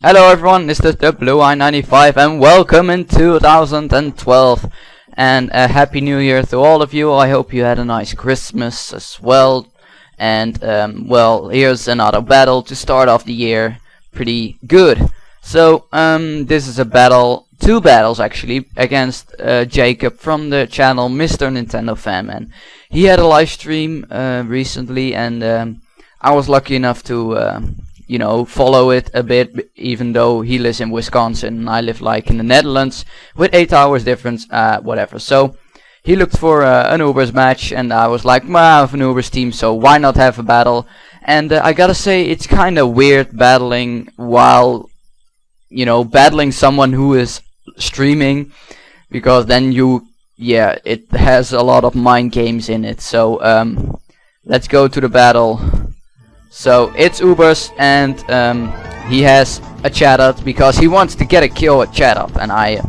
Hello everyone, this is the Blue Eye 95 and welcome in 2012 and a happy new year to all of you. I hope you had a nice Christmas as well, and well, here's another battle to start off the year pretty good. So this is a battle, two battles actually, against Jacob from the channel Mr. Nintendo Fan, and he had a live stream recently, and I was lucky enough to you know, follow it a bit, even though he lives in Wisconsin and I live like in the Netherlands with 8 hours difference, whatever. So he looked for an Ubers match, and I was like, well, I have an Ubers team, so why not have a battle? And I gotta say, it's kind of weird battling while, you know, battling someone who is streaming, because then yeah, it has a lot of mind games in it. So let's go to the battle. So it's Ubers, and he has a chat up because he wants to get a kill at chat up, and I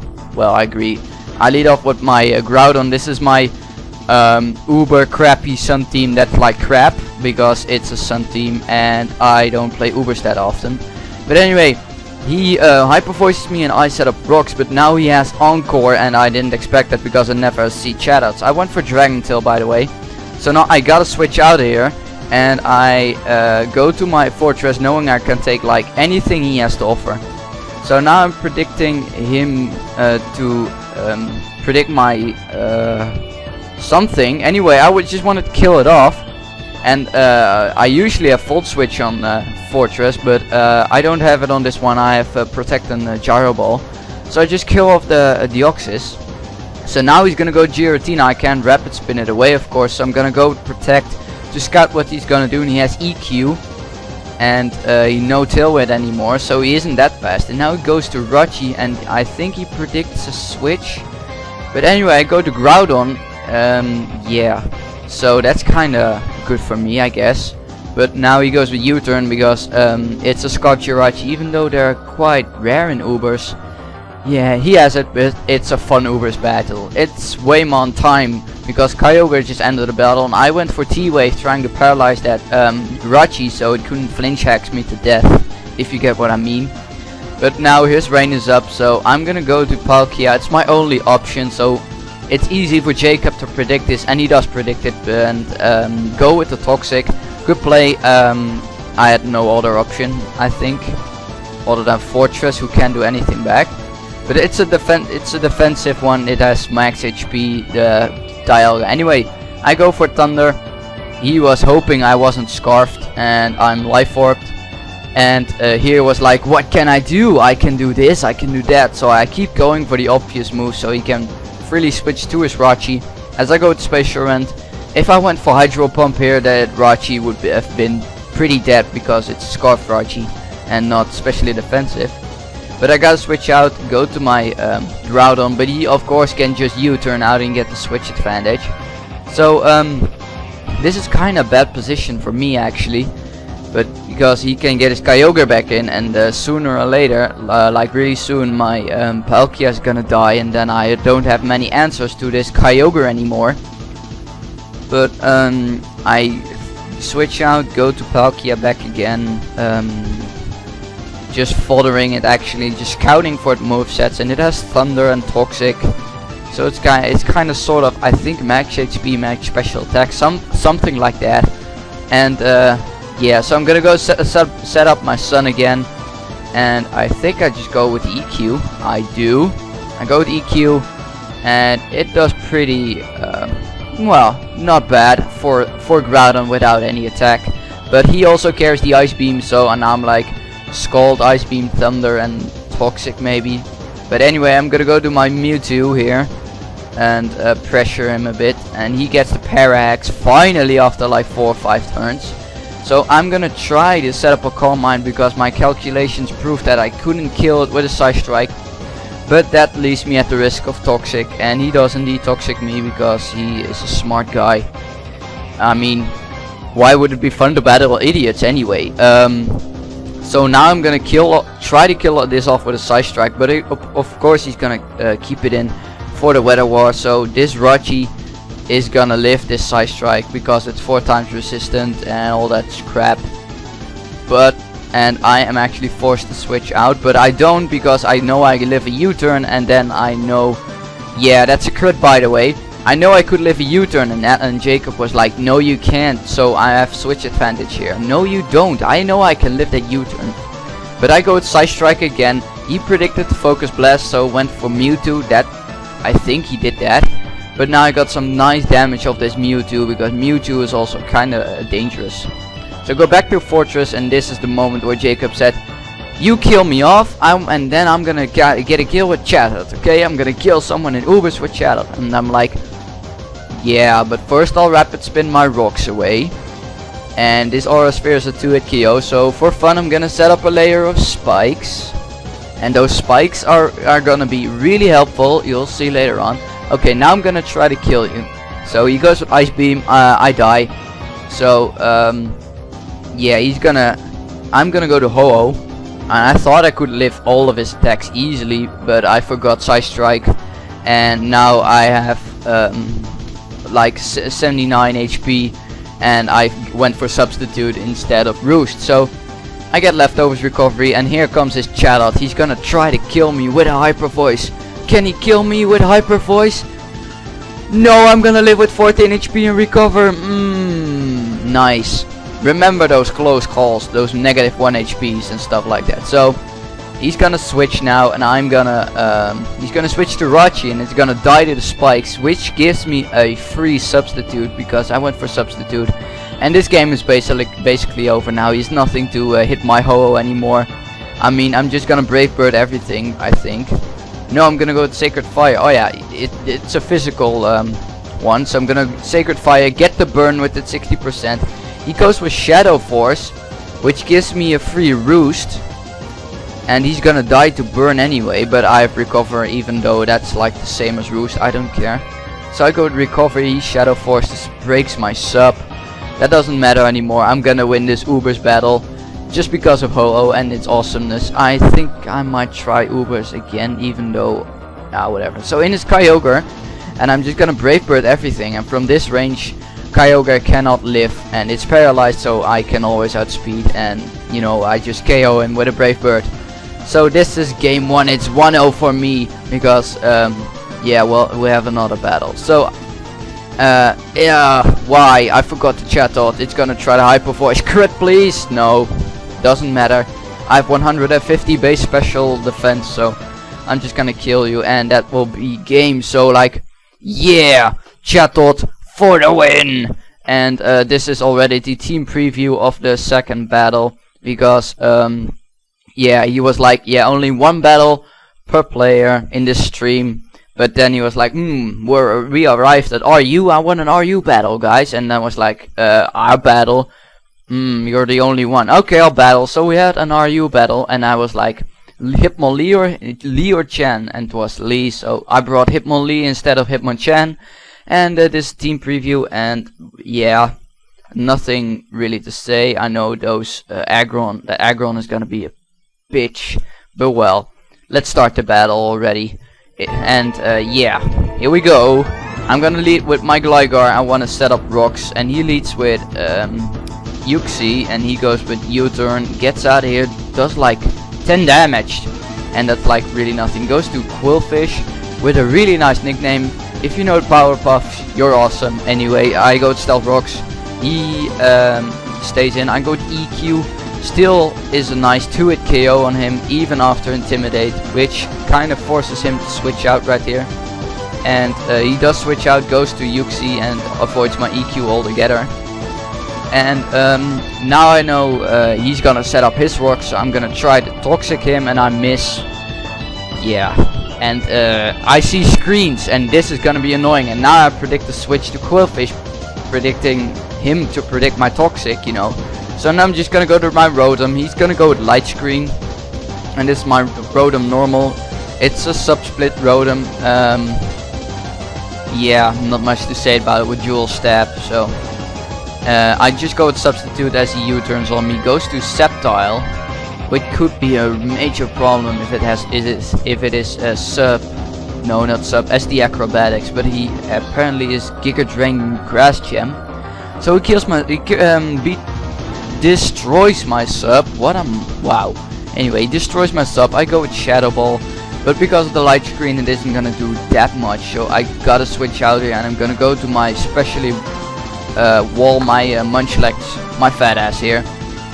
agree. I lead off with my Groudon. This is my uber crappy sun team that's like crap because it's a sun team and I don't play Ubers that often. But anyway, he hyper voices me and I set up rocks, but now he has Encore, and I didn't expect that because I never see chat outs. I went for Dragon Tail, by the way, so now I gotta switch out here. And I go to my fortress knowing I can take like anything he has to offer. So now I'm predicting him to predict my something. Anyway, I would just want to kill it off. And I usually have Volt Switch on fortress, but I don't have it on this one. I have Protect and Gyro Ball. So I just kill off the Deoxys. So now he's gonna go Giratina. I can't Rapid Spin it away, of course. So I'm gonna go Protect to scout what he's gonna do, and he has EQ, and he no Tail Whip anymore, so he isn't that fast. And now he goes to Rachi, and I think he predicts a switch. But anyway, I go to Groudon. Yeah, so that's kinda good for me, I guess. But now he goes with U-turn because it's a Scott Jirachi, even though they're quite rare in Ubers. Yeah, he has it, but it's a fun Ubers battle. It's Waymon time because Kyogre just ended the battle, and I went for T-Wave trying to paralyze that Rachi so it couldn't flinch hacks me to death, if you get what I mean. But now his rain is up, so I'm gonna go to Palkia. It's my only option, so it's easy for Jacob to predict this, and he does predict it, and go with the Toxic. Good play. I had no other option, I think, other than Fortress, who can't do anything back. But it's a defensive one. It has max HP, the Dialga. Anyway, I go for Thunder. He was hoping I wasn't Scarfed, and I'm Life Orbed. And here was like, what can I do? I can do this, I can do that. So I keep going for the obvious move so he can freely switch to his Rachi. As I go to Spatial Rend, if I went for Hydro Pump here, that Rachi would have been pretty dead because it's Scarfed Rachi and not specially defensive. But I gotta switch out, go to my Groudon, but he of course can just U-turn out and get the switch advantage. So this is kinda bad position for me actually, but because he can get his Kyogre back in, and sooner or later, like really soon, my Palkia is gonna die, and then I don't have many answers to this Kyogre anymore. But I switch out, go to Palkia back again, just foddering it actually, just scouting for the movesets, and it has Thunder and Toxic, so it's kind of sort of, I think, max HP, max special attack, something like that. And yeah, so I'm gonna go set up my Sun again, and I think I just go with EQ. I do. I go with EQ, and it does pretty well, not bad for Groudon without any attack. But he also carries the Ice Beam, so and I'm like Scald, Ice Beam, Thunder, and Toxic maybe. But anyway, I'm gonna go to my Mewtwo here and pressure him a bit, and he gets the Parahax finally after like 4 or 5 turns. So I'm gonna try to set up a Calm Mind because my calculations proved that I couldn't kill it with a Side Strike. But that leaves me at the risk of Toxic, and he does indeed Toxic me because he is a smart guy. I mean, why would it be fun to battle idiots anyway? So now I'm gonna try to kill this off with a Side Strike, but of course he's gonna keep it in for the Weather War. So this Rachi is gonna live this Side Strike because it's 4 times resistant and all that crap. But and I am actually forced to switch out, but I don't, because I know I live a U-turn, and then I know, yeah, that's a crit by the way. I know I could live a U-turn, and Jacob was like, no you can't, so I have switch advantage here. No you don't, I know I can live that U-turn. But I go with Side Strike again. He predicted the Focus Blast, so went for Mewtwo. That, I think he did that. But now I got some nice damage of this Mewtwo, because Mewtwo is also kinda dangerous. So go back to Fortress, and this is the moment where Jacob said, you kill me off, and then I'm gonna get a kill with Chatot, okay? I'm gonna kill someone in Ubers with Chatot. And I'm like, yeah, but first I'll Rapid Spin my rocks away. And this Aura Sphere is a 2-hit KO, so for fun I'm gonna set up a layer of spikes. And those spikes are gonna be really helpful, you'll see later on. Okay, now I'm gonna try to kill you. So he goes with Ice Beam, I die. So, yeah, I'm gonna go to Ho-Oh. And I thought I could live all of his attacks easily, but I forgot Side Strike. And now I have, like 79 HP. And I went for Substitute instead of Roost. So I get Leftovers Recovery, and here comes his Chatot. He's gonna try to kill me with a Hyper Voice. Can he kill me with Hyper Voice? No, I'm gonna live with 14 HP and recover. Nice. Remember those close calls, those -1 HPs and stuff like that. So he's gonna switch now, and he's gonna switch to Rachi, and it's gonna die to the spikes, which gives me a free Substitute, because I went for Substitute. And this game is basically over now. He's nothing to hit my Ho-Oh anymore. I mean, I'm just gonna Brave Bird everything, I think. No, I'm gonna go with Sacred Fire. Oh yeah, it's a physical one, so I'm gonna Sacred Fire, get the burn with it 60%. He goes with Shadow Force, which gives me a free Roost. And he's gonna die to burn anyway, but I have Recover, even though that's like the same as Roost, I don't care. So I go with Recovery, Shadow Force, this breaks my sub. That doesn't matter anymore, I'm gonna win this Ubers battle. Just because of Ho-Oh and its awesomeness. I think I might try Ubers again, even though, whatever. So in is Kyogre, and I'm just gonna Brave Bird everything, and from this range, Kyogre cannot live, and it's paralyzed, so I can always outspeed, and, you know, I just KO him with a Brave Bird. So this is game 1, it's 1-0 for me, because, yeah, well, we have another battle. So, yeah, why? I forgot the Chatot. It's gonna try to Hyper Voice. Crit, please! No, doesn't matter. I have 150 base special defense, so I'm just gonna kill you, and that will be game. So, like, yeah, Chatot for the win! And this is already the team preview of the second battle, because, yeah, he was like, yeah, only one battle per player in this stream. But then he was like, we arrived at RU, I want an RU battle, guys. And I was like, our battle? You're the only one. Okay, I'll battle. So we had an RU battle, and I was like, Lee or Chen, and it was Lee. So I brought Hitmonlee instead of Hitmonchan. And this team preview, and yeah, nothing really to say. I know those the Aggron is gonna be a bitch, but well, let's start the battle already. And yeah, here we go. I'm gonna lead with my Gligar. I want to set up rocks, and he leads with Uxie, and he goes with U-turn, gets out of here, does like 10 damage, and that's like really nothing. Goes to Quillfish with a really nice nickname. If you know Powerpuff, you're awesome. Anyway, I go to Stealth Rocks. He stays in. I go to EQ. Still is a nice 2-hit KO on him, even after Intimidate, which kind of forces him to switch out right here. And he does switch out, goes to Uxie, and avoids my EQ altogether. And now I know he's gonna set up his rock, so I'm gonna try to Toxic him, and I miss. Yeah. And I see screens, and this is gonna be annoying. And now I predict the switch to Quillfish, predicting him to predict my Toxic, you know. So now I'm just gonna go to my Rotom. He's gonna go with Light Screen, and this is my Rotom normal. It's a sub-split Rotom. Yeah, not much to say about it with Dual Stab. So I just go with Substitute as he U-turns on me. Goes to Sceptile, which could be a major problem if it is a sub. No, not sub. SD Acrobatics, but he apparently is Giga Drain Grass Gem. So he kills my destroys my sub. Wow. Anyway, he destroys my sub. I go with Shadow Ball, but because of the light screen it isn't gonna do that much, so I gotta switch out here, and I'm gonna go to my specially wall my Munchlax, my fat ass here.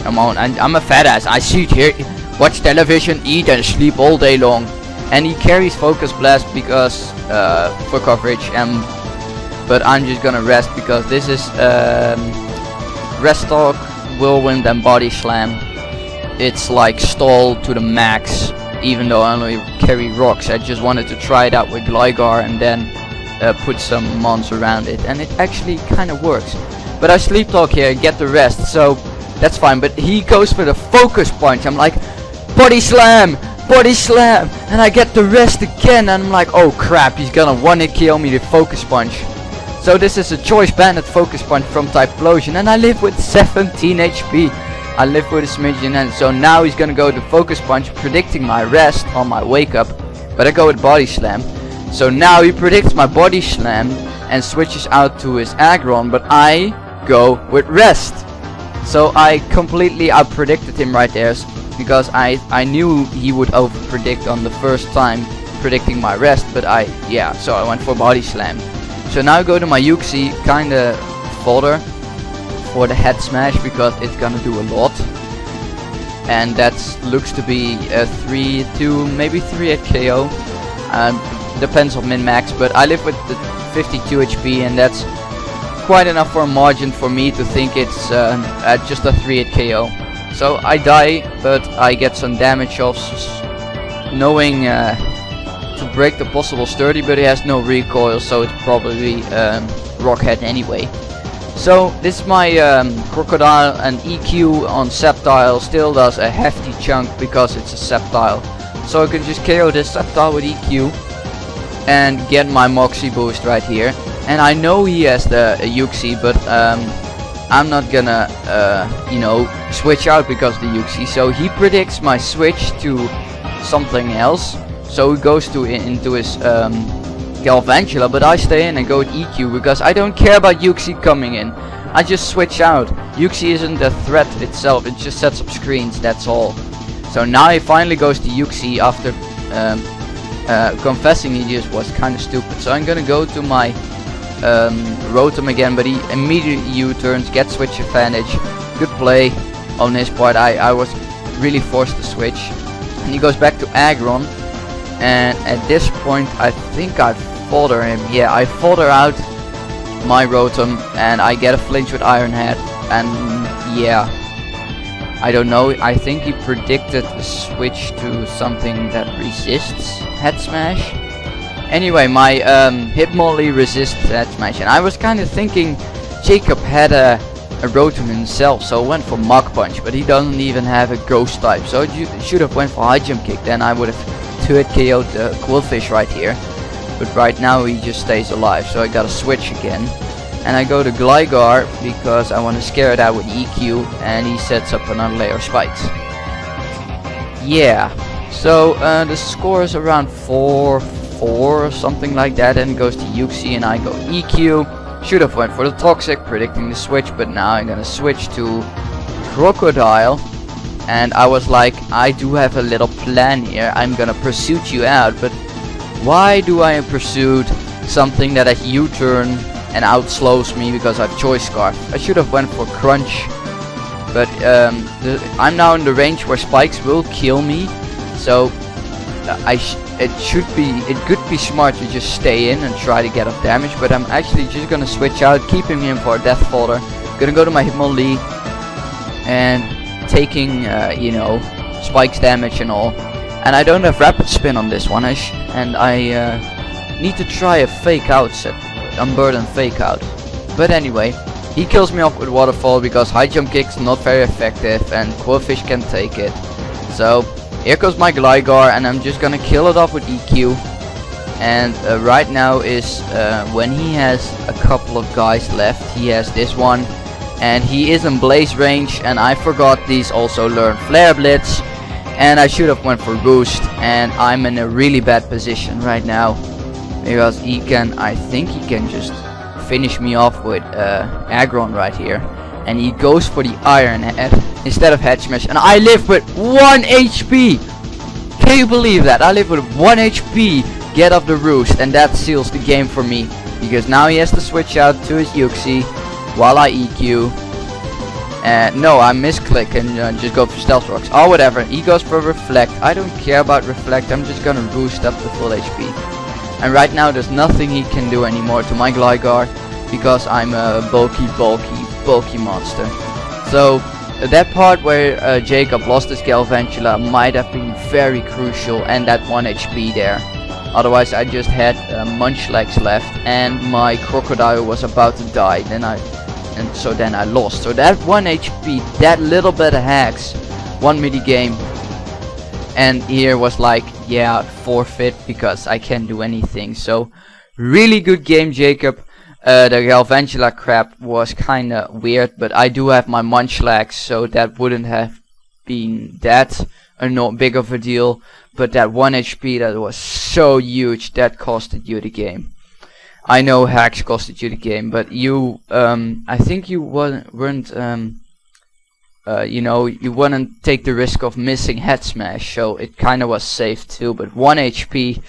I'm a fat ass. I sit here, watch television, eat and sleep all day long. And he carries Focus Blast because for coverage, but I'm just gonna rest because this is Rest Talk, Whirlwind and Body Slam. It's like stall to the max, even though I only carry rocks. I just wanted to try it out with Gligar and then put some mons around it, and it actually kind of works. But I Sleep Talk here and get the rest, so that's fine. But he goes for the Focus Punch. I'm like, Body Slam! Body Slam! And I get the rest again, and I'm like, oh crap, he's gonna one-hit KO me with Focus Punch. So this is a Choice Banded Focus Punch from Typhlosion, and I live with 17 HP. I live with a smidgen, and so now he's gonna go to Focus Punch, predicting my rest on my wake up. But I go with Body Slam. So now he predicts my Body Slam and switches out to his Aggron, but I go with rest. So I completely out-predicted him right there, because I knew he would over-predict on the first time predicting my rest, but so I went for Body Slam. So now I go to my Uxie, kinda fodder for the head smash because it's gonna do a lot. And that looks to be a 3-2, maybe 3 at KO. Depends on min-max, but I live with the 52 HP, and that's quite enough for a margin for me to think it's at just a 3 at KO. So I die, but I get some damage off, knowing to break the possible sturdy, but he has no recoil, so it's probably Rock Head anyway. So this is my Crocodile, and EQ on Sceptile still does a hefty chunk because it's a Sceptile. So I can just KO this Sceptile with EQ and get my Moxie boost right here. And I know he has the Uxie, but I'm not gonna switch out because of the Uxie. So he predicts my switch to something else, so he goes into his Galvantula, but I stay in and go with EQ because I don't care about Uxie coming in. I just switch out. Uxie isn't a threat itself, it just sets up screens, that's all. So now he finally goes to Uxie after confessing he just was kind of stupid. So I'm gonna go to my Rotom again, but he immediately U-turns, gets switch advantage. Good play on his part. I was really forced to switch, and he goes back to Aggron, and at this point I think I fodder him. Yeah, I fodder out my Rotom and I get a flinch with Iron Head, and yeah, I don't know, I think he predicted a switch to something that resists Head Smash. Anyway, my Hitmonlee resists Head Smash, and I was kind of thinking Jacob had a Rotom himself, so I went for Mach Punch, but he doesn't even have a Ghost type, so I should have went for High Jump Kick, then I would have 2-hit KO'd the Quillfish right here. But right now he just stays alive, so I gotta switch again. And I go to Gligar because I want to scare it out with EQ, and he sets up another layer of spikes. Yeah, so the score is around 4-4 or something like that, and it goes to Uxie and I go EQ. Should have went for the Toxic, predicting the switch, but now I'm gonna switch to Crocodile. And I was like, I do have a little plan here, I'm gonna pursuit you out, but why do I pursue something that has U-turn and outslows me because I have Choice Scarf? I should have went for Crunch, but I'm now in the range where spikes will kill me, so it could be smart to just stay in and try to get off damage, but I'm actually just gonna switch out, keeping him for a Death Folder. Gonna go to my Hitmonlee and taking spikes damage and all. And I don't have Rapid Spin on this one, and I need to try a Fake Out set, Unburden Fake Out. But anyway, he kills me off with Waterfall because High Jump Kick's not very effective and Quillfish can take it. So here goes my Gligar, and I'm just gonna kill it off with EQ. And right now is when he has a couple of guys left. He has this one, and he is in Blaze range, and I forgot these also learn Flare Blitz. And I should have went for Boost, and I'm in a really bad position right now because I think he can just finish me off with Aggron right here. and he goes for the iron head instead of head smash, and I live with 1 HP. Can you believe that? I live with 1 HP, get off the roost, and that seals the game for me, because now he has to switch out to his Yuxi while I EQ. No, I misclick and just go for stealth rocks. Oh, whatever. He goes for reflect. I don't care about reflect. I'm just gonna roost up to full HP. And right now there's nothing he can do anymore to my Gligar, because I'm a bulky monster. So that part where Jacob lost his Galvantula might have been very crucial, and that 1 HP there. Otherwise I just had Munchlax left and my Crocodile was about to die. Then I lost. So that 1 HP, that little bit of hacks, won me the game. And here was like, yeah, forfeit because I can't do anything. So really good game, Jacob. The Galvantula crap was kinda weird, but I do have my Munchlax, so that wouldn't have been that big of a deal. But that 1 HP, that was so huge, that costed you the game. I know hacks costed you the game, but you, I think you weren't, you know, you wouldn't take the risk of missing head smash, so it kinda was safe too. But 1 HP,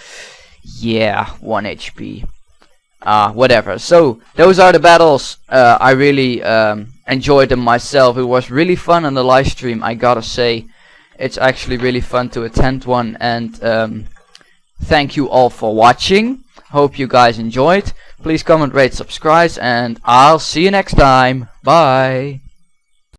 yeah, 1 HP. Whatever. So those are the battles. I really enjoyed them myself. It was really fun on the live stream, I gotta say. It's actually really fun to attend one, and thank you all for watching. Hope you guys enjoyed. Please comment, rate, subscribe, and I'll see you next time. Bye.